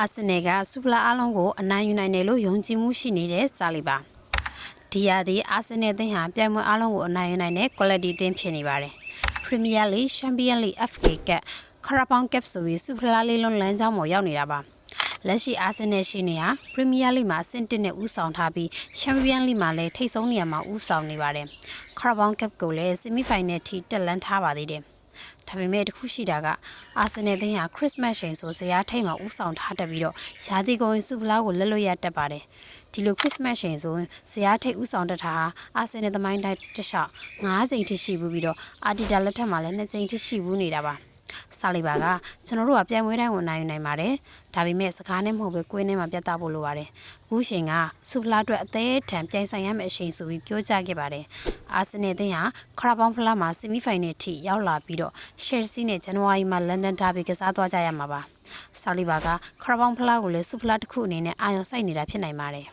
အာဆင်နယ်ကစူပလာအားလုံးကိုအနိုင်ယူနိုင်တယ်လို့ယုံကြည်မှုရှိနေတဲ့စာလီပါဒီရသည်အာဆင်နယ်အသင်းဟာပြိုင်ပွဲအားလုံးကိုအနိုင်ယူနိုင်တဲ့ quality အသင်းဖြစ်နေပါတယ် Premier League Champions League FA Cup ခရာဘောင်ကပ်ဆိုပြီးစူပလာလေးလုံးလမ်းကြောင်းပေါ်ရောက်နေတာပါလက်ရှိအာဆင်နယ်ရှိနေဟာ Premier League မှာအဆင့်1နဲ့ဦးဆောင်ထားပြီး Champions League မှာလည်းထိပ်ဆုံးနေရာမှာဦးဆောင်နေပါတယ်ခရာဘောင်ကပ်ကိုလည်း semi final ထိတက်လန်းထားပါသေးတယ်ဒါပေမဲ့တခုရှိတာကအာဆင်နယ်အသင်းဟာခရစ်စမတ်ချိန်ဆိုဇယားထိပ်မှာဦးဆောင်ထားတတ်ပြီးတော့ရာသီကုန်စူပလာကိုလက်လွတ်ရတတ်ပါတယ်ဒီလိုခရစ်စမတ်ချိန်ဆိုဇယားထိပ်ဦးဆောင်တတ်တာဟာအာဆင်နယ်သမိုင်းတိုင်းတစ်လျှောက်9ကြိမ်ထိရှိပြီးတော့အာတီတာလက်ထက်မှာလည်း2ကြိမ်ထိရှိဘူးနေတာပါစာလီပါကကျွန်တော်တို့ကပြိုင်ပွဲတိုင်းကိုနိုင်ယူနိုင်ပါတယ်ဒါပေမဲ့စကားနဲ့မဟုတ်ပဲကွင်းထဲမှာပြသဖို့လိုပါတယ်အခုချိန်ကစူပလာအတွက်အသေးထန်ပြိုင်ဆိုင်ရမယ့်အချိန်ဆိုပြီးပြောကြားခဲ့ပါတယ်အာဆင်နယ်အသင်းဟာခရာဘောင်ဖလားမှာဆီမီဖိုင်နယ်ထိရောက်လာပြီးတော့ရှယ်ဆီနဲ့ဇန်နဝါရီမှာလန်ဒန်ဒါဘီကစားသွားကြရမှာပါစာလီပါကခရာဘောင်ဖလားကိုလည်းစူပလာတစ်ခုအနေနဲ့အာရုံစိုက်နေတာဖြစ်နိုင်ပါတယ်